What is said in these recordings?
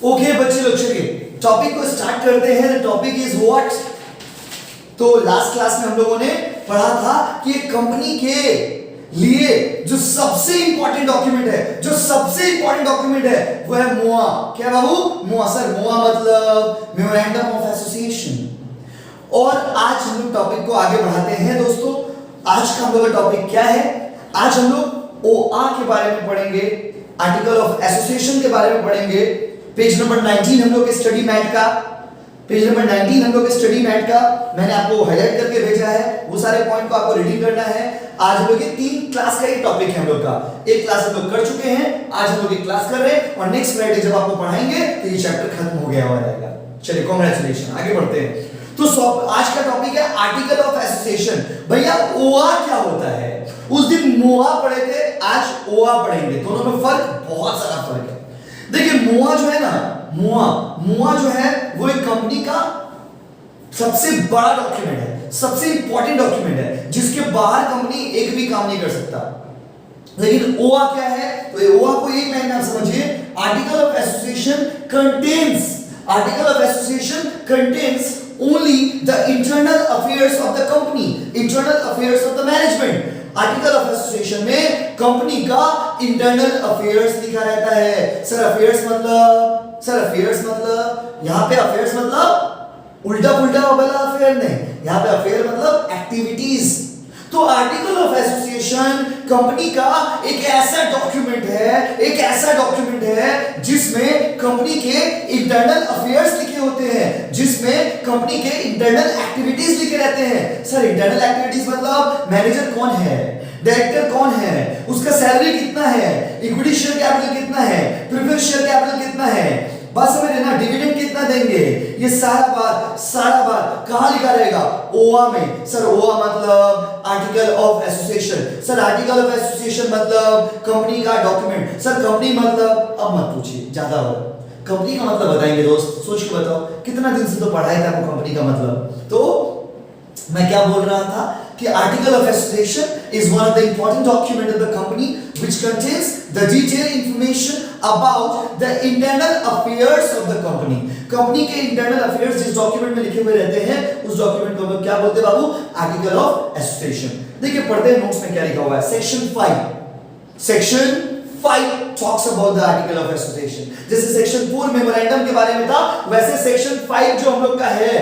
Okay बच्चे लोग, चलिए टॉपिक को स्टार्ट करते हैं। Topic is what. तो लास्ट क्लास में हम लोगों ने पढ़ा था कि एक कंपनी के लिए जो सबसे इंपॉर्टेंट डॉक्यूमेंट है वो है मोआ। क्या बाबू? मोआ। सर मोआ मतलब मेमोरेंडम ऑफ एसोसिएशन। और आज हम लोग टॉपिक को आगे बढ़ाते हैं दोस्तों। आज का हम लोग का टॉपिक क्या है? आज हम लोग ओआ के बारे में पढ़ेंगे, आर्टिकल ऑफ एसोसिएशन के बारे में पढ़ेंगे। पेज नंबर 19 हम लोग के स्टडी मैट का, पेज नंबर 19 हम लोग के स्टडी मैट का मैंने आपको हाईलाइट करके भेजा है। वो सारे पॉइंट को आपको रीडिंग करना है। आज हम लोग ये 3 क्लास का ये टॉपिक है हम लोग का। एक क्लास हम लोग कर चुके हैं, आज हम लोग एक क्लास कर रहे हैं और नेक्स्ट फ्राइडे जब आपको पढ़ाएंगे तो ये चैप्टर खत्म हो गया हुआ रहेगा। चलिए कांग्रेचुलेशन, आगे बढ़ते हैं। तो आज का टॉपिक है आर्टिकल ऑफ एसोसिएशन। भैया ओआ क्या होता है? उस दिन मोआ पढ़े थे, आज ओआ पढ़ेंगे। दोनों में फर्क, बहुत सारा फर्क है। देखिए मोआ जो है ना, मोआ जो है वो एक कंपनी का सबसे बड़ा डॉक्यूमेंट है, सबसे इंपॉर्टेंट डॉक्यूमेंट है, जिसके बाहर कंपनी एक भी काम नहीं कर सकता। लेकिन ओआ क्या है? तो ओआ को एक लाइन में आप समझिए, article of association contains only the internal affairs of the company, internal affairs of the management. Article of association में कंपनी का इंटरनल अफेयर्स लिखा रहता है। सर अफेयर्स मतलब यहां पे अफेयर्स मतलब उल्टा पुल्टा वाला अफेयर नहीं, यहां पे अफेयर मतलब एक्टिविटीज। तो आर्टिकल ऑफ एसोसिएशन कंपनी का एक ऐसा डॉक्यूमेंट है जिसमें कंपनी के इंटरनल अफेयर्स लिखे होते हैं, जिसमें कंपनी के इंटरनल एक्टिविटीज लिखे रहते हैं। सर इंटरनल एक्टिविटीज मतलब मैनेजर कौन है, डायरेक्टर कौन है, उसका सैलरी कितना है, इक्विटी शेयर कैपिटल कितना है, प्रेफरेंस शेयर कैपिटल कितना है, बस समझ लेना, डिविडेंड कितना देंगे, ये सारा बात कहां लिखा रहेगा? ओआ में। सर ओआ मतलब article of association. Sir article of association मतलब कंपनी का डॉक्यूमेंट। सर कंपनी मतलब, अब मत पूछिए, ज्यादा हो, कंपनी का मतलब बताएंगे दोस्त, सोच के बताओ। कितना दिन से तो पढ़ाया था आपको कंपनी का मतलब। तो मैं क्या बोल रहा था कि article of association is one of the important document of the company which contains the detail information about the internal affairs of the company. Company के इंटरनल अफेयर्स जिस डॉक्यूमेंट में लिखे हुए रहते हैं उस डॉक्यूमेंट को हम लोग क्या बोलते हैं बाबू? Article of association. देखिए पढ़ते हैं नोट्स में क्या लिखा हुआ है। Section 5 talks about the article of association। जैसे सेक्शन 4 मेमोरेंडम के बारे में था, वैसे सेक्शन 5 जो हम लोग का है,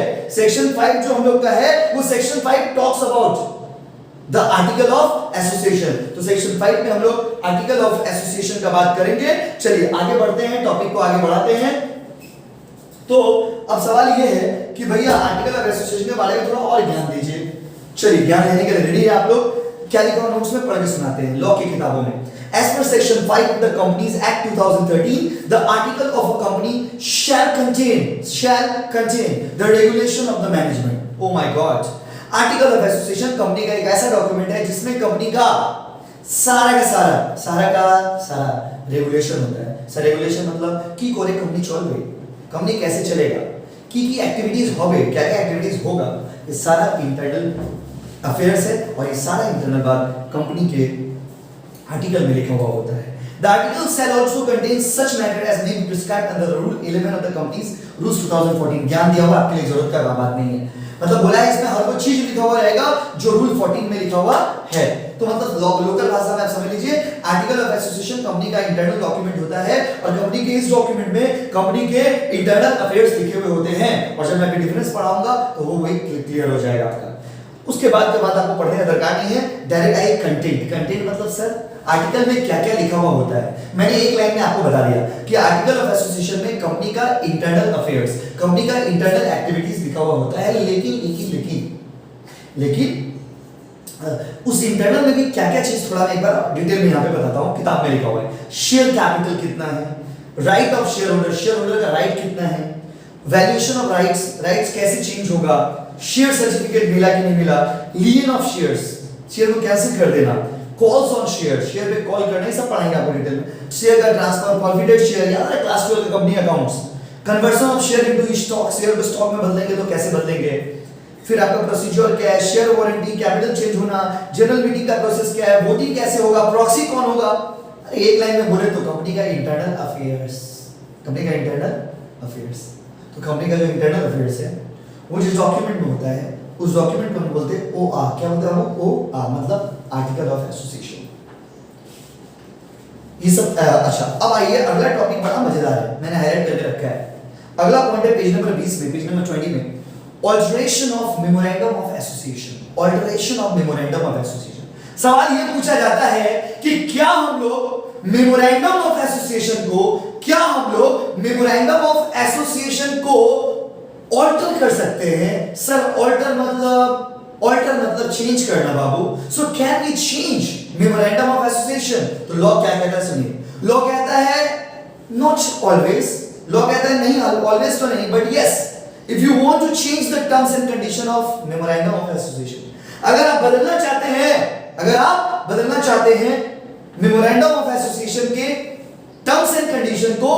वो section 5 talks about the article of association। तो सेक्शन 5 में हम लोग आर्टिकल ऑफ एसोसिएशन का बात करेंगे। चलिए आगे बढ़ते हैं, टॉपिक को आगे बढ़ाते हैं। तो अब सवाल ये है कि भैया आर्टिकल ऑफ एसोसिएशन के बारे में थोड़ा और ज्ञान दीजिए। चलिए ज्ञान लेने के लिए रेडी है आप लोग? क्या लिखा हुआ नोट्स में पढ़ के सुनाते हैं, लॉ की किताबों में। As per section 5 of the Companies Act 2013, the article of a company shall contain the regulation of the management. Oh my God! Article of association company का एक ऐसा डॉक्यूमेंट है जिसमें कंपनी का सारा रेगुलेशन होता है। सर रेगुलेशन मतलब की कोरे कंपनी चल रही, कंपनी कैसे चलेगा, की एक्टिविटीज होवे, क्या एक्टिविटीज होगा, ये सारा इंटरनल अफेयर्स है और ये सारा इंटरनल बात कंपनी के आर्टिकल में लिखा हुआ होता है। The article shall also contain such matter as may be prescribed under the rule 11 of the Companies Rules 2014। ज्ञान दिया हुआ, आपके लिए जरूरत का बात नहीं है। मतलब बोला है इसमें हर वो चीज लिखा हुआ रहेगा जो रूल 14 में लिखा हुआ है। तो मतलब लोकल भाषा में आप समझ लीजिए, आर्टिकल ऑफ एसोसिएशन कंपनी का इंटरनल डॉक्यूमेंट होता है और कंपनी के इस डॉक्यूमेंट में कंपनी के इंटरनल अफेयर्स लिखे हुए होते हैं। और जब मैं डिफरेंस पढ़ाऊंगा तो वो वही क्लियर हो जाएगा आपका। उसके बाद के बाद आपको पढ़ने का दरकार नहीं है, डायरेक्ट आइए कंटेंट मतलब सर आर्टिकल में क्या क्या लिखा हुआ होता है। मैंने एक लाइन में आपको बता दिया कि आर्टिकल ऑफ एसोसिएशन में कंपनी का इंटरनल अफेयर्स, कंपनी का इंटरनल एक्टिविटीज लिखा हुआ होता है। लेकिन उस इंटरनल में भी क्या क्या चीज थोड़ा मैं एक बार डिटेल में यहाँ पे बताता हूँ। किताब में लिखा हुआ है शेयर कैपिटल कितना है, राइट ऑफ शेयर होल्डर का राइट कितना है, वैल्यूएशन ऑफ राइट्स कैसे चेंज होगा, शेयर सर्टिफिकेट मिला कि नहीं मिला, लियन ऑफ शेयर को कैसे कर देना, कॉल्स ऑन शेयर पे कॉल करना, ये सब पढ़ाएंगे आपको डिटेल में। शेयर का ट्रांसफर, कॉन्फिडेंट शेयर, याद है क्लास 12 के company accounts, conversion of share into stock, share को स्टॉक में बदलेंगे तो कैसे बदलेंगे, फिर आपका प्रोसीजर क्या है, शेयर वारंटी, कैपिटल चेंज होना, जनरल मीटिंग का प्रोसेस क्या है, वोटिंग कैसे होगा, प्रॉक्सी कौन होगा। एक लाइन में बोले तो कंपनी का इंटरनल अफेयर्स। कंपनी का इंटरनल अफेयर्स। तो कंपनी का जो इंटरनल अफेयर्स है वो जिस डॉक्यूमेंट में होता है उस डॉक्यूमेंट को हम बोलते हैं OR। क्या बोलते हैं हम? OR मतलब आर्टिकल ऑफ एसोसिएशन। ये सब अच्छा, अब आइए अगला टॉपिक बड़ा मजेदार है, मैंने हाईलाइट करके रखा है। अगला पॉइंट है पेज नंबर 20 में, पेज नंबर 20 में, alteration of memorandum of association. Alteration of memorandum of association. सवाल ये पूछा जाता है कि क्या हम लोग मेमोरेंडम ऑफ एसोसिएशन को ऑल्टर कर सकते हैं? सर ऑल्टर मतलब चेंज करना बाबू। So can we change memorandum of association? तो लॉ क्या कहता है सुनिए। लॉ कहता है नॉट ऑलवेज। लॉ कहता है नहीं ऑलवेज तो नहीं, but yes if you want to change the terms and condition of memorandum of association, अगर आप बदलना चाहते हैं मेमोरेंडम ऑफ एसोसिएशन के टर्म्स एंड कंडीशन को,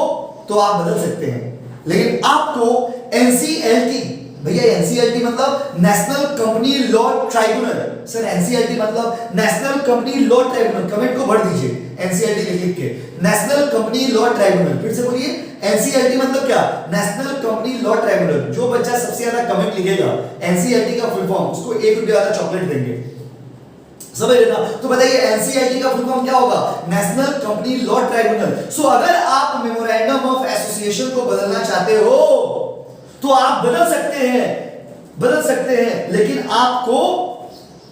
तो आप बदल सकते हैं। लेकिन आपको एनसीएलटी, भैया एनसीएलटी मतलब national company law tribunal. Sir NCLT मतलब national company law tribunal, comment को भर दीजिए एनसीएलटी लिख के, नेशनल कंपनी लॉ ट्राइब्यूनल। फिर से बोलिए एनसीएलटी मतलब क्या? National company law tribunal. जो बच्चा सबसे ज्यादा कमेंट लिखेगा एनसीएलटी का फुल फॉर्म, उसको ₹1 वाला चॉकलेट देंगे, समझ लेना। तो बताइए एनसीएलटी का फुल फॉर्म क्या होगा? National company law tribunal. सो अगर आप मेमोरेंडम ऑफ एसोसिएशन को बदलना चाहते हो तो आप बदल सकते हैं, लेकिन आपको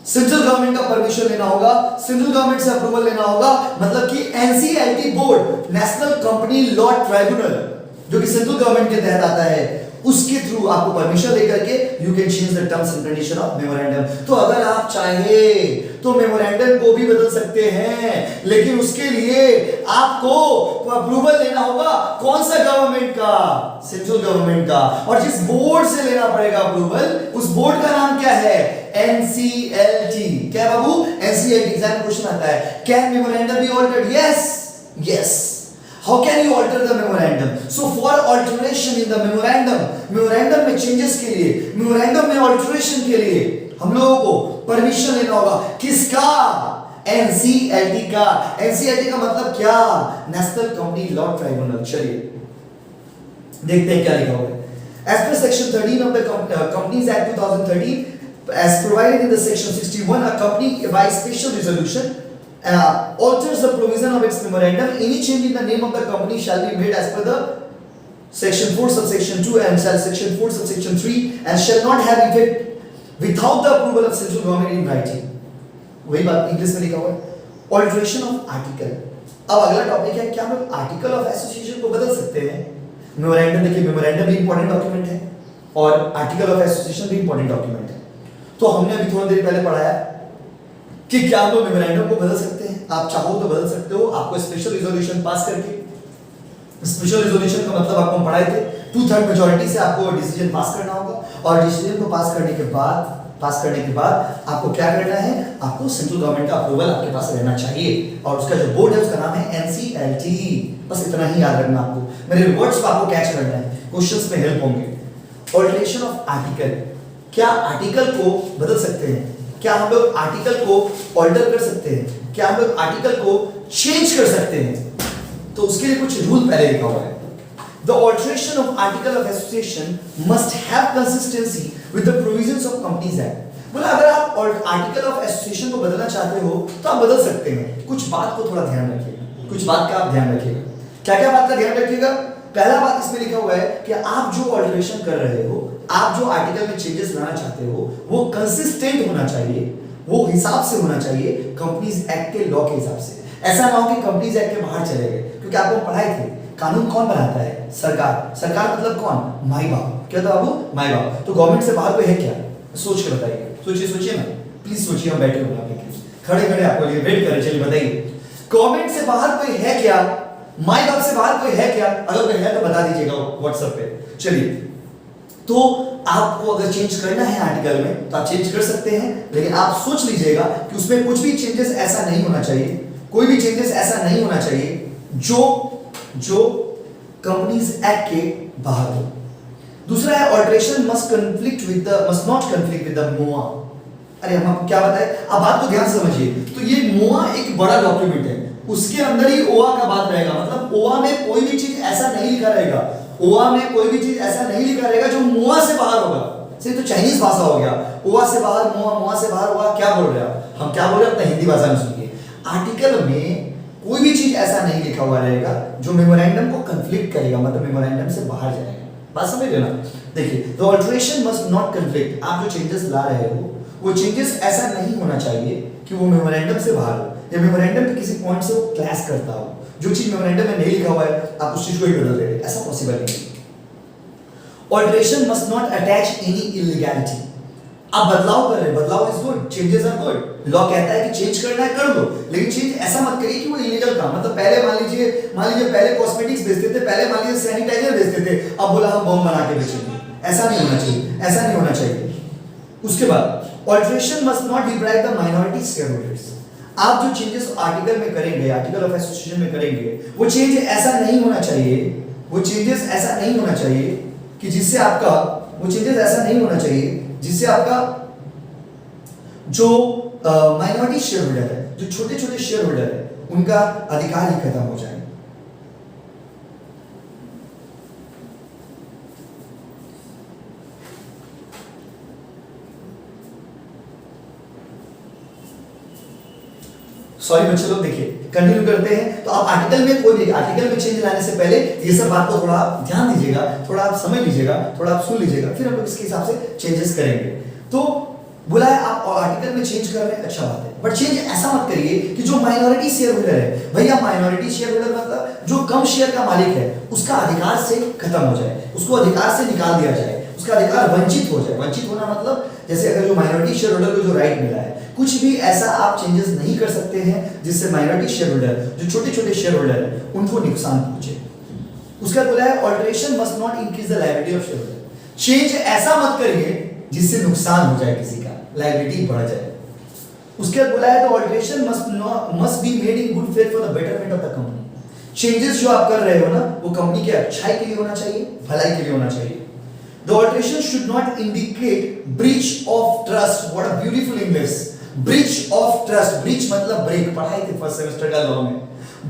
सेंट्रल गवर्नमेंट का परमिशन लेना होगा, सेंट्रल गवर्नमेंट से अप्रूवल लेना होगा। मतलब कि NCLT board, national company law tribunal, जो कि सेंट्रल गवर्नमेंट के तहत आता है, उसके थ्रू आपको परमिशन लेकर के you can change the terms and condition of memorandum. तो अगर आप चाहे तो मेमोरेंडम को भी बदल सकते हैं, लेकिन उसके लिए आपको अप्रूवल लेना होगा। कौन सा गवर्नमेंट का? सेंट्रल गवर्नमेंट का। और जिस बोर्ड से लेना पड़ेगा अप्रूवल, उस बोर्ड का नाम क्या है? एनसीएलटी। क्या बाबू? एनसीएलटी। एग्जाम क्वेश्चन आता है, can memorandum be altered? Yes. How can you alter the memorandum? So for alteration in the memorandum में changes के लिए, memorandum में alteration के लिए हम लोगों को परमिशन लेना होगा। किसका? एनसीएलटी का। एनसीएलटी का मतलब क्या? National company law tribunal. चलिए देखते हैं क्या लिखा हुआ है। As per section 13 of the Companies Act 2013, as provided in the section 61, a company by special resolution alters the provision of its memorandum. Any change in the name of the company shall be made as per the section 4 subsection 2 and section 4 subsection 3 and shall not have effect without the approval of central government in writing. वही बात English में लिखा हुआ है, alteration of article. अब अगला topic है, क्या हम आर्टिकल ऑफ एसोसिएशन को बदल सकते हैं? मेमोरेंडम, देखिए मेमोरेंडम भी इंपॉर्टेंट डॉक्यूमेंट है और आर्टिकल ऑफ एसोसिएशन भी इंपॉर्टेंट डॉक्यूमेंट है। तो हमने अभी थोड़ी देर पहले पढ़ाया कि क्या हम लोग मेमोरेंडम को बदल सकते हैं। आप चाहो तो बदल सकते हो, आपको स्पेशल रिजोल्यूशन पास करके। स्पेशल रिजोल्यूशन का मतलब आपको हम पढ़ाए थे, 2/3 मेजॉरिटी से आपको डिसीजन पास करना होगा और डिसीजन को पास करने के बाद आपको क्या करना है? आपको सेंट्रल गवर्नमेंट का अप्रूवल आपके पास रहना चाहिए और उसका जो बोर्ड है उसका नाम है एनसीएलटी। बस इतना ही याद रखना आपको, मेरे वर्ड्स को आपको कैच करना है, क्वेश्चंस में हेल्प होंगे। ऑल्टरेशन ऑफ आर्टिकल, क्या आर्टिकल को बदल सकते हैं? क्या हम लोग आर्टिकल को ऑल्टर कर सकते हैं? क्या हम लोग आर्टिकल को चेंज कर सकते हैं? तो उसके लिए कुछ रूल पहले लिखा हुआ है। The alteration of article of association must have consistency with the provisions of Companies Act. बोला अगर आप आर्टिकल ऑफ एसोसिएशन को बदलना चाहते हो तो आप बदल सकते हैं। कुछ बात को थोड़ा ध्यान रखिएगा, कुछ बात का आप ध्यान रखिएगा। क्या बात का ध्यान रखिएगा? पहला बात इसमें लिखा हुआ है कि आप जो ऑल्टरेशन कर रहे हो, आप जो आर्टिकल में चेंजेस लाना चाहते हो, वो कंसिस्टेंट होना चाहिए, वो हिसाब से होना चाहिए कंपनीज एक्ट के लॉ के हिसाब से। ऐसा ना हो कि कंपनीज एक्ट के बाहर चले गए, क्योंकि आपको पढ़ाए थे कानून कौन बनाता है? सरकार। सरकार मतलब कौन? माई बाप। क्या था बाबू? माई बाप। तो गवर्नमेंट से बाहर कोई है क्या? सोच के बताइए, सोचिए ना, प्लीज सोचिए। हम बैठे हुए खड़े आपको वेट करें, चलिए बताइए, गवर्नमेंट से बाहर कोई है क्या? माई बाप से बाहर कोई है क्या? अगर कोई है तो बता दीजिएगा व्हाट्सएप पे। चलिए, तो आपको अगर चेंज करना है आर्टिकल में तो आप चेंज कर सकते हैं, लेकिन आप सोच लीजिएगा कि उसमें कुछ भी चेंजेस ऐसा नहीं होना चाहिए, कोई भी चेंजेस ऐसा नहीं होना चाहिए जो कंपनीज एक्ट के बाहर हो। दूसरा है alteration must not conflict with the MoA. अरे हम आपको क्या बताएं, आप बात को ध्यान से समझिए। तो ये मोआ एक बड़ा डॉक्यूमेंट है, उसके अंदर ही ओआ का बात रहेगा, मतलब ओआ में कोई भी चीज ऐसा नहीं लिखा रहेगा, ओआ में कोई भी चीज ऐसा नहीं लिखा रहेगा जो मुआ से बाहर होगा। सिर्फ तो चाइनीज भाषा हो गया, ओआ से बाहर मुआ, मुआ से बाहर ओआ, क्या बोल रहे हैं हम क्या बोल रहे हैं अपना हिंदी भाषा में सुनिए। आर्टिकल में कोई भी चीज ऐसा नहीं लिखा हुआ रहेगा जो मेमोरेंडम को कंफ्लिक्ट करेगा, मतलब मेमोरेंडम से बाहर जाएगा। बात समझ रहे ना? देखिए, the alteration must not conflict, आप जो चेंजेस ला रहे हो वो चेंजेस ऐसा नहीं होना चाहिए कि वो मेमोरेंडम से बाहर हो या मेमोरेंडम के किसी पॉइंट से वो क्लैश करता हो। जो चीज मेमोरेंडम में नहीं लिखा हुआ है आप उस चीज को ही बदल दे रहे, ऐसा पॉसिबल नहीं। Alteration must not attach any illegality. आप बदलाव कर रहे हैं, बदलाव is good, changes are good. Law कहता है कि चेंज करना है कर दो, लेकिन चेंज ऐसा मत करिए कि वो इलीगल काम, मतलब पहले मान लीजिए पहले कॉस्मेटिक्स बेचते थे, पहले मान लीजिए सैनिटाइजर बेचते थे, अब बोला हम बम बना के बेचेंगे। ऐसा नहीं होना चाहिए, ऐसा नहीं होना चाहिए। उसके बाद alteration must not deprive the minority shareholders. आप जो चेंजेस आर्टिकल में करेंगे, आर्टिकल ऑफ एसोसिएशन में करेंगे, वो चेंज ऐसा नहीं होना चाहिए, वो चेंजेस ऐसा नहीं होना चाहिए कि जिससे आपका, वो चेंजेस ऐसा नहीं होना चाहिए जिससे आपका जो माइनॉरिटी शेयर होल्डर है, जो छोटे छोटे शेयर होल्डर है, उनका अधिकार ही खत्म हो जाए। सॉरी बच्चे लोग, देखिए कंटिन्यू करते हैं। तो आप आर्टिकल में कोई भी आर्टिकल में चेंज लाने से पहले ये सब बात को थोड़ा आप ध्यान दीजिएगा, थोड़ा आप समझ लीजिएगा, थोड़ा आप सुन लीजिएगा, फिर हम लोग इसके हिसाब से चेंजेस करेंगे। तो बोला है आप आर्टिकल में चेंज कर रहे हैं, अच्छा बात है, बट चेंज ऐसा मत करिए कि जो माइनॉरिटी शेयर होल्डर है, भैया माइनॉरिटी शेयर होल्डर मतलब जो कम शेयर का मालिक है, उसका अधिकार से खत्म हो जाए, उसको अधिकार से निकाल दिया जाए, उसका अधिकार वंचित हो जाए। वंचित होना मतलब जैसे अगर जो माइनॉरिटी शेयर होल्डर को जो राइट मिला है, कुछ भी ऐसा आप चेंजेस नहीं कर सकते हैं जिससे माइनॉरिटी शेयर होल्डर, जो छोटे छोटे शेयर होल्डर हैं, उनको नुकसान पहुंचे। उसका बोला है alteration must not increase the liability of share holder. Change ऐसा मत करिए जिससे नुकसान हो जाए, किसी का लायबिलिटी बढ़ जाए। उसके बाद बोला है the alteration must be made in good faith for the betterment of the company. Changes जो आप कर रहे हो ना, वो कंपनी के अच्छाई के लिए होना चाहिए, भलाई के लिए होना चाहिए। The alteration should not indicate breach of trust. What a beautiful English. Breach of trust. Breach मतलब ब्रेक, पढ़ाई थी फर्स्ट सेमेस्टर का लॉ में।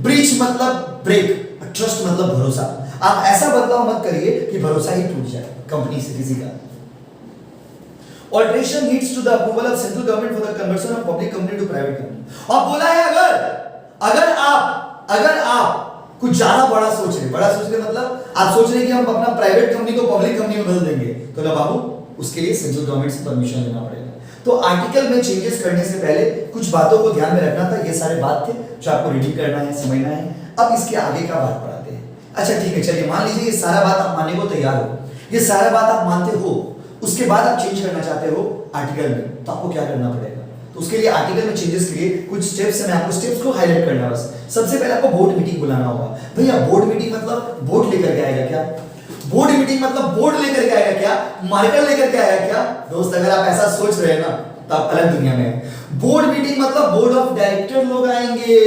Breach मतलब ब्रेक, ट्रस्ट मतलब भरोसा। आप ऐसा बदलाव मत करिए कि भरोसा ही टूट जाए कंपनी से किसी का। Alteration leads to the approval of central government for the conversion of public company to private company. और बोला है अगर आप कुछ ज्यादा बड़ा सोच रहे मतलब आप सोच रहे हैं कि हम अपना प्राइवेट कंपनी को पब्लिक कंपनी में बदल देंगे, तो ना बाबू, उसके लिए सेंट्रल गवर्नमेंट से परमिशन लेना पड़ेगा। तो आर्टिकल में चेंजेस करने से पहले कुछ बातों को ध्यान में रखना था। ये सारे बात थे जो आपको रीडिंग करना है, समझना है। अब इसके आगे का बात पढ़ाते हैं। अच्छा ठीक है, चलिए मान लीजिए ये सारा बात आप मानने को तैयार हो, ये सारा बात आप मानते हो, उसके बाद आप चेंज करना चाहते हो आर्टिकल में, तो आपको क्या करना पड़ेगा? तो उसके लिए आर्टिकल में चेंजेस के लिए कुछ स्टेप्स हैं, मैं आपको स्टेप्स को हाईलाइट करना है बस। सबसे पहले आपको बोर्ड मीटिंग बुलाना होगा। भैया बोर्ड मीटिंग मतलब बोर्ड लेकर के आएगा क्या? बोर्ड मीटिंग मतलब बोर्ड लेकर के आएगा क्या? मार्कर लेकर के आएगा क्या? दोस्त अगर आप ऐसा सोच रहे हैं ना, तो आप अलग दुनिया में हैं। बोर्ड मीटिंग मतलब बोर्ड ऑफ डायरेक्टर लोग आएंगे,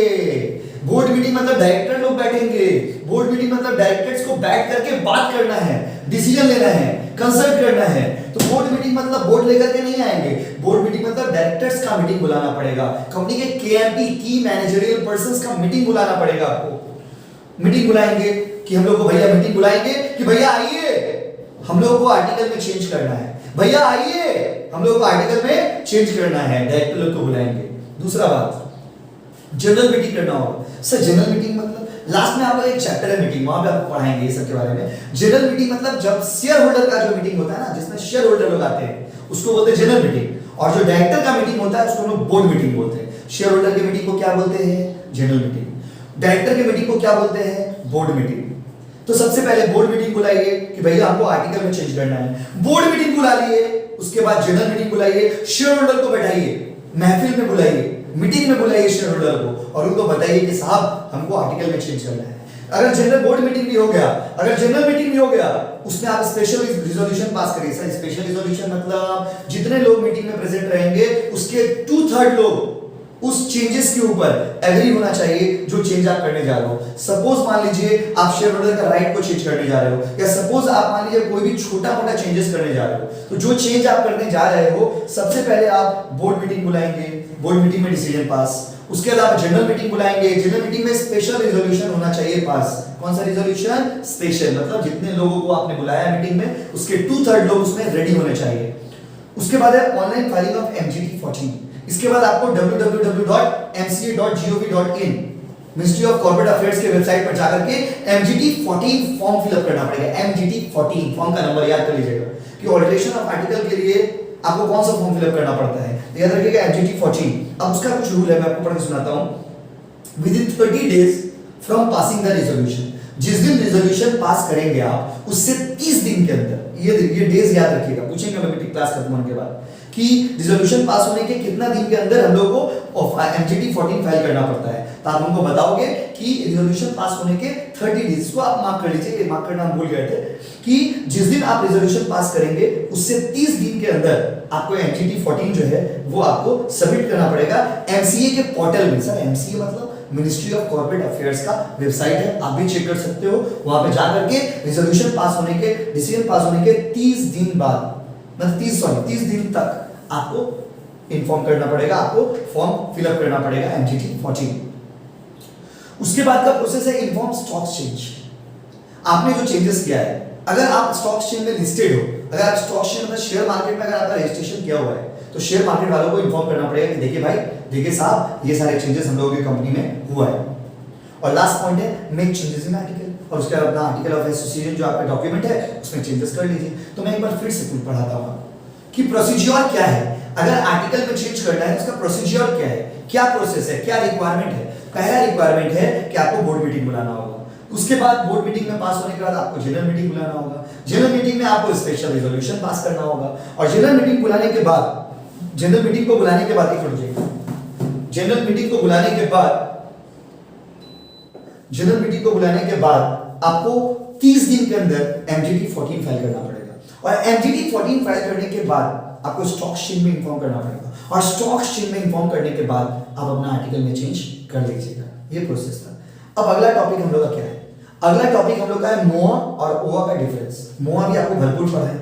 बोर्ड मीटिंग मतलब डायरेक्टर लोग बैठेंगे, बोर्ड मीटिंग मतलब डायरेक्टर्स को बैठ करके बात करना है, डिसीजन लेना है, कंसल्ट करना है। तो बोर्ड मीटिंग मतलब बोर्ड लेकर के नहीं आएंगे, बोर्ड मीटिंग मतलब डायरेक्टर्स का मीटिंग बुलाना पड़ेगा, कंपनी के केएमपी की मैनेजरियल पर्संस का मीटिंग बुलाना पड़ेगा आपको। मीटिंग बुलाएंगे कि हम लोग को भैया मीटिंग बुलाएंगे कि भैया आइए हम लोग को आर्टिकल में चेंज करना है, भैया आइए हम लोग को आर्टिकल में चेंज करना है, डायरेक्टर लोग को बुलाएंगे। दूसरा बात, जनरल मीटिंग करना होगा। सर जनरल मीटिंग मतलब लास्ट में आपका एक चैप्टर है मीटिंग, वहां पे आपको पढ़ाएंगे ये सब के बारे में। जनरल मीटिंग मतलब जब शेयर होल्डर का जो मीटिंग होता है ना, जिसमें शेयर होल्डर लोग आते हैं, उसको बोलते हैं जनरल मीटिंग। और जो डायरेक्टर का मीटिंग होता है उसको हम लोग बोर्ड मीटिंग बोलते हैं। शेयर होल्डर की मीटिंग को क्या बोलते हैं? General meeting. डायरेक्टर की मीटिंग को क्या बोलते हैं? Board meeting. तो सबसे पहले बोर्ड मीटिंग बुलाइए कि भैया हमको आर्टिकल में चेंज करना है, बोर्ड मीटिंग बुला लिए। उसके बाद जनरल मीटिंग बुलाइए, शेयर होल्डर को बैठाइए, महफिल में बुलाइए, मीटिंग में बुलाइए शेयर होल्डर को और उनको बताइए कि साहब हमको आर्टिकल में चेंज करना है। अगर जनरल बोर्ड मीटिंग भी हो गया, अगर जनरल मीटिंग भी हो गया, उसमें आप स्पेशल रिजोल्यूशन पास करिए। सर स्पेशल रिजोल्यूशन मतलब जितने लोग मीटिंग में प्रेजेंट रहेंगे उसके 2/3 लोग उस चेंजेस के ऊपर एग्री होना चाहिए जो चेंज आप करने जा रहे हो। सपोज मान लीजिए आप शेयर होल्डर का राइट को चेंज करने जा रहे हो, या सपोज आप मान लीजिए कोई भी छोटा मोटा चेंजेस करने जा रहे हो, तो जो चेंज आप करने जा रहे हो सबसे पहले आप बोर्ड मीटिंग बुलाएंगे, बोर्ड मीटिंग में डिसीजन पास, उसके बाद आप जनरल मीटिंग बुलाएंगे, जनरल मीटिंग में स्पेशल रिजोल्यूशन होना चाहिए पास। कौन सा रिजोल्यूशन? स्पेशल, मतलब जितने लोगों को आपने बुलाया मीटिंग में उसके 2/3 लोग उसमें रेडी होने चाहिए। उसके बाद है ऑनलाइन फाइलिंग ऑफ MGT 14। इसके बाद आपको www.mca.gov.in ministry of corporate affairs के वेबसाइट पर जाकर के MGT 14 फॉर्म फिलअप करना पड़ेगा। MGT 14 फॉर्म का नंबर याद कर लीजिएगा कि ऑल्टरेशन ऑफ आर्टिकल के लिए आपको कौन सा फॉर्म फिलअप करना पड़ता है, याद रखिएगा MGT 14। अब उसका कुछ रूल है, मैं आपको पढ़ के सुनाता हूं। Within 30 days from passing the resolution, जिस दिन रिजोल्यूशन पास करेंगे आप उससे 30 दिन के अंदर, ये डेज याद रखिएगा, पूछेंगे मीटिंग क्लास खत्म होने के बाद कि रिजोल्यूशन पास होने के कितना दिन के अंदर हम लोग को MGT 14 फाइल करना पड़ता है। तो आप उनको बताओगे कि रिजोल्यूशन पास होने के 30 डेज को आप मार्क कर लीजिए, ये मार्क करना हम भूल गए थे, कि जिस दिन आप रिजोल्यूशन पास करेंगे उससे 30 दिन के अंदर आपको MGT 14 जो है वो आपको सबमिट करना पड़ेगा MCA के पोर्टल में। सर MCA मतलब मिनिस्ट्री ऑफ कॉर्पोरेट अफेयर्स का वेबसाइट है, आप भी चेक कर सकते हो, वहां पे जाकर के रिजोल्यूशन पास होने के, डिसीजन पास होने के 30 दिन बाद, मतलब 30 दिन तक आपको इन्फॉर्म करना पड़ेगा, आपको फॉर्म फिलअप करना पड़ेगा MGT 14। उसके बाद का प्रोसेस है इन्फॉर्म स्टॉक एक्सचेंज। आपने जो चेंजेस किया है, अगर आप स्टॉक एक्सचेंज में लिस्टेड हो, अगर आप स्टॉक एक्सचेंज मतलब शेयर मार्केट में अगर आपका रजिस्ट्रेशन किया हुआ है, तो शेयर मार्केट वालों को इन्फॉर्म करना पड़ेगा कि देखिए भाई, देखिए साहब, ये सारे चेंजेस हम लोगों की कंपनी में हुआ है। और लास्ट पॉइंट है मेक चेंजेस इन आर्टिकल, और उसके बाद अपना आर्टिकल ऑफ एसोसिएशन जो आपका डॉक्यूमेंट है उसमें चेंजेस कर लीजिए। तो मैं एक बार फिर से कुछ पढ़ाता हूं कि प्रोसीजर क्या है, अगर आर्टिकल में चेंज करना है उसका प्रोसीजर क्या है, क्या प्रोसेस है, क्या रिक्वायरमेंट है। पहला रिक्वायरमेंट है कि आपको बोर्ड मीटिंग बुलाना होगा, उसके बाद बोर्ड मीटिंग में पास होने के बाद आपको जनरल मीटिंग बुलाना होगा, जनरल मीटिंग में आपको स्पेशल रिजोल्यूशन पास करना होगा, और जनरल मीटिंग बुलाने के बाद, जनरल मीटिंग को बुलाने के बाद एक मिनट, जनरल मीटिंग को बुलाने के बाद, जनरल मीटिंग को बुलाने के बाद आपको 30 दिन के अंदर MGT 14 फाइल करना पड़ेगा, और MGT 14 फाइल करने के बाद आपको स्टॉक एक्सचेंज में इन्फॉर्म करना पड़ेगा, और स्टॉक एक्सचेंज में इन्फॉर्म करने के बाद आप अपना आर्टिकल में चेंज कर लीजिएगा। ये प्रोसेस था। अब अगला टॉपिक हम लोग का क्या है? अगला टॉपिक हम लोग का है मोआ और ओआ का डिफरेंस। मोआ भी आपको भरपूर पढ़ा है,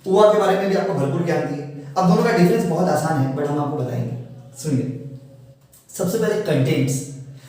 ओआ के बारे में भी आपको भरपूर ज्ञान दिए। अब दोनों का डिफरेंस बहुत आसान है, बट हम आपको बताएंगे, सुनिए। सबसे पहले कंटेंट्स,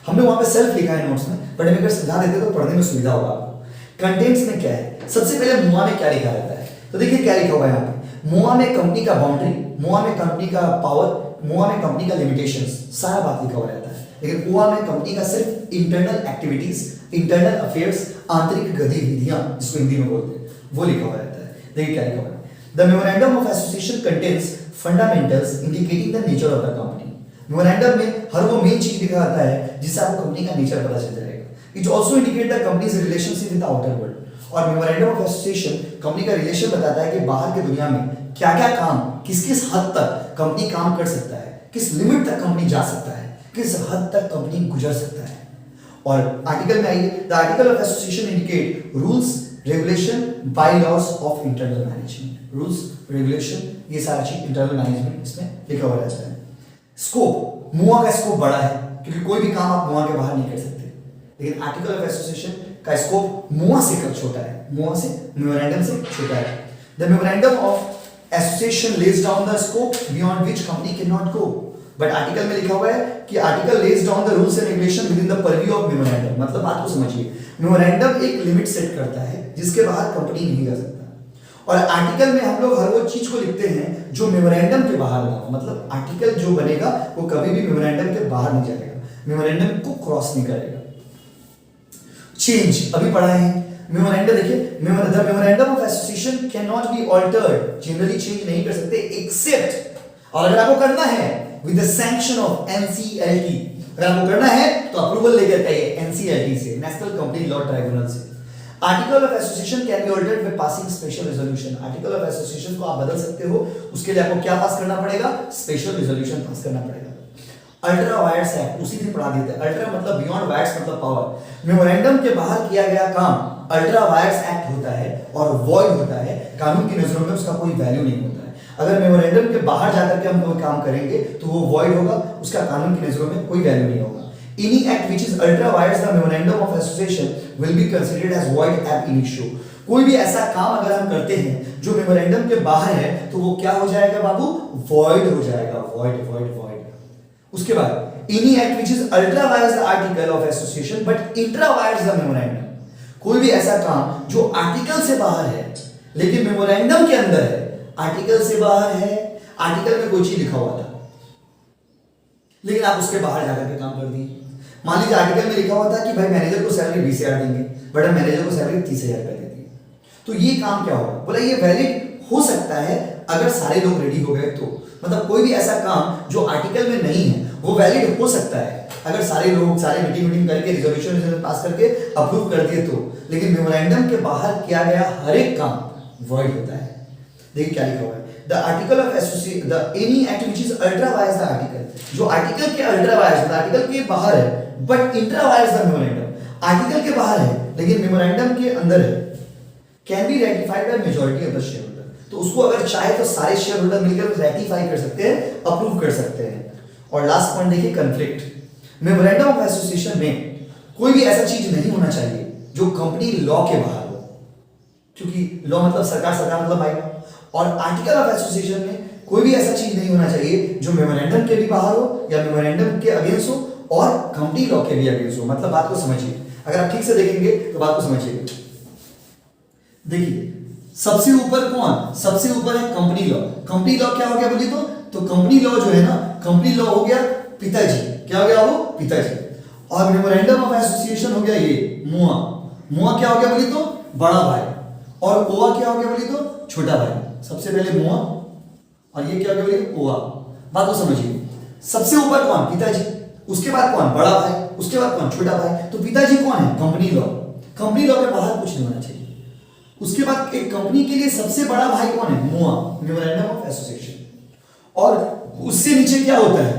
हमने वहां पे सेल्फ लिखा है नोट्स में, बट हम अगर समझा देते तो पढ़ने में सुविधा होगा आपको। कंटेंट्स में क्या है, सबसे पहले मोआ में क्या लिखा रहता है, तो देखिए क्या लिखा हुआ है यहाँ पे। मोआ में कंपनी का बाउंड्री, मोआ में कंपनी का पावर, मोआ में कंपनी का लिमिटेशंस, सारा बात लिखा हुआ रहता है। लेकिन ओआ में कंपनी का सिर्फ इंटरनल एक्टिविटीज, इंटरनल अफेयर्स, आंतरिक गतिविधियां, जिसको हिंदी में बोलते हैं, वो लिखा हुआ रहता है। देखिए क्या लिखा हुआ है। The memorandum of association contains fundamentals indicating the nature of the company. Memorandum में हर वो मेन चीज लिखा आता है जिससे आपको कंपनी का नेचर पता चल जाएगा। It also indicate the companies relationship with the outer world. और मेमोरेंडम ऑफ एसोसिएशन कंपनी का रिलेशन बताता है कि बाहर की दुनिया में क्या क्या काम, किस किस हद तक कंपनी काम कर सकता है, किस लिमिट तक कंपनी जा सकता है, किस हद तक कंपनी गुजर सकता है। और आर्टिकल में आइए, the article of association indicate rules, regulation, bylaws of internal management. Rules, regulation, ये सारा चीज इंटरनल मैनेजमेंट इसमें लिखा हुआ रहता है। स्कोप, मोआ का स्कोप बड़ा है क्योंकि कोई भी काम आप मोआ के बाहर नहीं कर सकते, लेकिन आर्टिकल ऑफ एसोसिएशन का स्कोप मोआ से कम छोटा है, मोआ से, मेमोरेंडम से छोटा है। The memorandum of association lays down the scope beyond which company can not go. But article में लिखा हुआ है कि article lays down the rules and regulation with in the purview of memorandum. मतलब बात को समझिए, मेमोरेंडम एक लिमिट सेट करता है जिसके बाहर कंपनी नहीं जा सकता, और आर्टिकल में हम लोग हर वो चीज को लिखते हैं जो मेमोरेंडम के बाहर ना हो। मतलब आर्टिकल जो बनेगा वो कभी भी मेमोरेंडम के बाहर नहीं जाएगा, मेमोरेंडम को क्रॉस नहीं करेगा। चेंज अभी पढ़ा है, मेमोरेंडम देखिए, the memorandum of association can not be altered, generally change नहीं कर सकते एक्सेप्ट, और अगर आपको करना है with the sanction of NCLT, अगर आपको करना है तो अप्रूवल लेके आइए NCLT से, नेशनल कंपनी लॉ ट्राइब्यूनल से। Article of association can be altered by passing special resolution. Article of association को आप बदल सकते हो, उसके लिए आपको क्या पास करना पड़ेगा, स्पेशल रेजोल्यूशन पास करना पड़ेगा। अल्ट्रा वायर्स एक्ट उसी दिन पढ़ा देते हैं। अल्ट्रा मतलब बियॉन्ड वायर्स मतलब पावर। मेमोरेंडम के बाहर किया गया काम अल्ट्रा वायर्स एक्ट होता है और वॉइड होता है, कानून की नजरों में उसका कोई वैल्यू नहीं होता है। अगर मेमोरेंडम के बाहर जाकर के हम कोई काम करेंगे तो वो वॉइड होगा, उसका कानून की नजरों में कोई वैल्यू नहीं होगा। Any act which is ultra vires the memorandum of association will be considered as void ab initio. कोई भी ऐसा काम अगर हम करते हैं जो मेमोरेंडम के बाहर है तो वो क्या हो जाएगा बाबू, वॉइड हो जाएगा, वॉइड वॉइड वॉइड। उसके बाद any act which is ultra vires the article of association but intra wires the memorandum. कोई भी ऐसा काम जो आर्टिकल से बाहर है लेकिन मेमोरेंडम के अंदर है, आर्टिकल से बाहर है, आर्टिकल में कोई चीज लिखा हुआ था लेकिन आप उसके बाहर जाकर के काम कर दिए। मान लीजिए आर्टिकल में लिखा हुआ था कि भाई मैनेजर को सैलरी 20,000 देंगे, बट हम मैनेजर को सैलरी 30,000 रुपए देते हैं, तो ये काम क्या होगा, बोला ये वैलिड हो सकता है अगर सारे लोग रेडी हो गए तो। मतलब कोई भी ऐसा काम जो आर्टिकल में नहीं है वो वैलिड हो सकता है अगर सारे लोग सारे मीटिंग करके रिजोल्यूशन पास करके अप्रूव कर दिए तो। लेकिन मेमोरेंडम के बाहर किया गया हर एक काम वॉइड होता है। देखिए क्या लिखा हुआ है, the article of association the any act which is ultra vires the article, जो आर्टिकल के अल्ट्रा वायर्स आर्टिकल के बाहर है but intra wires the memorandum, article के बाहर है लेकिन मेमोरेंडम के अंदर है, can be ratified by majority of the share holder. तो उसको अगर चाहे तो सारे शेयर होल्डर मिलकर रेटिफाई कर सकते हैं, अप्रूव कर सकते हैं। और लास्ट पॉइंट देखिए कंफ्लिक्ट। मेमोरेंडम ऑफ एसोसिएशन में कोई भी ऐसा चीज नहीं होना चाहिए जो कंपनी लॉ के बाहर हो, क्योंकि लॉ मतलब सरकार, सरकार मतलब आएगा। और आर्टिकल ऑफ एसोसिएशन में कोई भी ऐसा चीज नहीं होना चाहिए जो मेमोरेंडम के भी बाहर हो या मेमोरेंडम के अगेंस्ट हो और कंपनी लॉ के भी अगेंस्ट हो। मतलब बात को समझिए, अगर आप ठीक से देखेंगे तो बात को समझिए। देखिए सबसे ऊपर कौन, सबसे ऊपर है कंपनी लॉ। कंपनी लॉ क्या हो गया बोलिए तो कंपनी लॉ जो है ना, कंपनी लॉ हो गया पिताजी, क्या हो गया वो पिताजी। और मेमोरेंडम ऑफ एसोसिएशन हो गया ये मुआ, मुआ क्या हो गया बोलिए तो बड़ा भाई, और ओआ क्या हो गया बोलिए तो छोटा भाई। सबसे पहले मुआ और ये क्या हो गया बोलिए ओआ। बात को समझिए, सबसे ऊपर कौन पिताजी, उसके बाद कौन बड़ा भाई, उसके बाद कौन छोटा भाई। तो पिताजी कौन है, कंपनी लॉ, कंपनी लॉ के बाहर कुछ नहीं होना चाहिए। उसके बाद एक कंपनी के लिए सबसे बड़ा भाई कौन है, मुआ, मेमोरेंडम ऑफ एसोसिएशन। और उससे नीचे क्या होता है,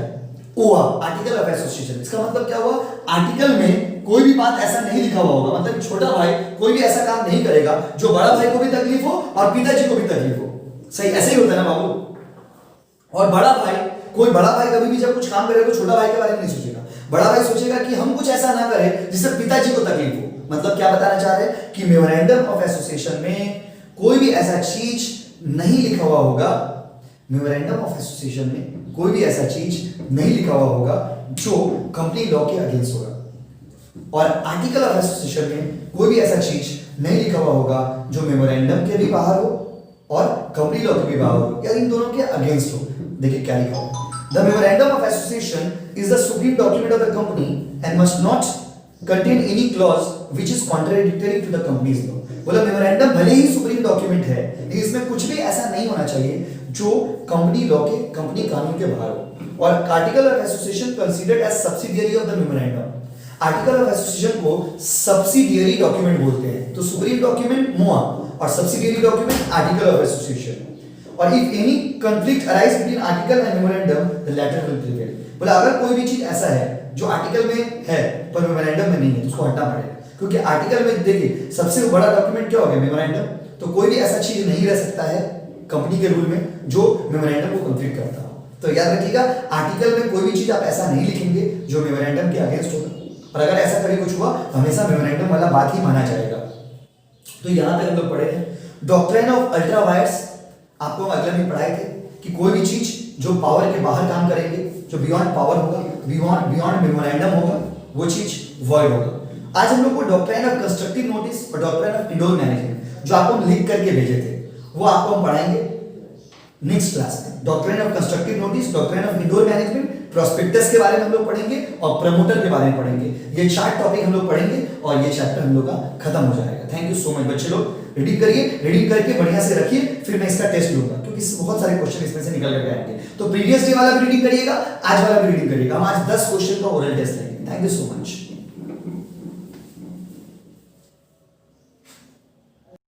ओआ, आर्टिकल ऑफ एसोसिएशन। इसका मतलब क्या हुआ, आर्टिकल में कोई भी बात ऐसा नहीं लिखा हुआ होगा, मतलब छोटा भाई कोई भी ऐसा काम नहीं करेगा जो बड़ा भाई को भी तकलीफ हो और पिताजी को भी तकलीफ हो। सही ऐसे ही होता है ना बाबू। और बड़ा भाई, कोई बड़ा भाई कभी भी जब कुछ काम करेगा तो छोटा भाई के बारे में नहीं सोचेगा, बड़ा भाई सोचेगा कि हम कुछ ऐसा ना करें जिससे पिताजी को तकलीफ हो। मतलब क्या बताना चाह रहे हैं कि मेमोरेंडम ऑफ एसोसिएशन में कोई भी ऐसा चीज नहीं लिखा हुआ होगा, मेमोरेंडम ऑफ एसोसिएशन में कोई भी ऐसा चीज नहीं लिखा हुआ होगा जो कंपनी लॉ के अगेंस्ट होगा। और आर्टिकल ऑफ एसोसिएशन में कोई भी ऐसा चीज नहीं लिखा हुआ होगा जो मेमोरेंडम के भी बाहर हो और कंपनी लॉ के भी बाहर हो या इन दोनों के अगेंस्ट हो। देखिए क्या लिखा हुआ, the memorandum of association is the supreme document of the company and must not contain any clause which is contradictory to the company's law। बोला मेमोरेंडम भले ही सुप्रीम डॉक्यूमेंट है लेकिन इसमें कुछ भी ऐसा नहीं होना चाहिए जो कंपनी लॉ के, कंपनी कानून के बाहर हो। और article of association considered as subsidiary of the memorandum. Article of association को सब्सिडियरी डॉक्यूमेंट बोलते हैं। तो सुप्रीम डॉक्यूमेंट मुआ और subsidiary document article of association. और if any conflict arise between article and memorandum the latter will prevail. बोला अगर कोई भी चीज ऐसा है जो आर्टिकल में है पर मेमोरेंडम में नहीं है तो उसको हटाना पड़ेगा, क्योंकि आर्टिकल में देखिए सबसे बड़ा डॉक्यूमेंट क्या हो गया, मेमोरेंडम। तो कोई भी ऐसा चीज नहीं रह सकता है कंपनी के रूल में जो मेमोरेंडम को कंप्लीट करता हो। तो याद रखिएगा आर्टिकल में कोई भी चीज आप ऐसा नहीं लिखेंगे जो मेमोरेंडम के अगेंस्ट होगा, और अगर ऐसा कभी कुछ हुआ हमेशा मेमोरेंडम वाला बात ही माना जाएगा। तो यहाँ पे हम लोग पढ़े हैं डॉक्ट्रिन ऑफ अल्ट्रा वायर्स। आपको हम अगले में पढ़ाए थे कि कोई भी चीज जो पावर के बाहर काम करेंगे, जो बियॉन्ड पावर होगा, बियॉन्ड मेमोरेंडम होगा, वो चीज वॉइड होगा। आज हम लोग को डॉक्ट्रिन ऑफ कंस्ट्रक्टिव नोटिस और डॉक्ट्रिन ऑफ इंडोर मैनेजमेंट जो आपको हम लिख करके भेजे थे वो आपको हम पढ़ाएंगे नेक्स्ट क्लास में। Doctrine of constructive notice, doctrine of indoor management, prospectus के बारे में हम लोग पढ़ेंगे और प्रमोटर के बारे में पढ़ेंगे। ये 4 टॉपिक हम लोग पढ़ेंगे और ये चैप्टर हम लोग का खत्म हो जाएगा। थैंक यू सो मच बच्चे लोग, रीडिंग करिए, रीडिंग करके बढ़िया से रखिए, फिर मैं इसका टेस्ट लूंगा क्योंकि बहुत सारे क्वेश्चन इसमें से निकल कर आएंगे। तो प्रीवियस डे वाला भी रीडिंग करिएगा, आज वाला भी रीडिंग करिएगा। हम आज 10 क्वेश्चन का ओरल टेस्ट लेंगे। Thank you so much.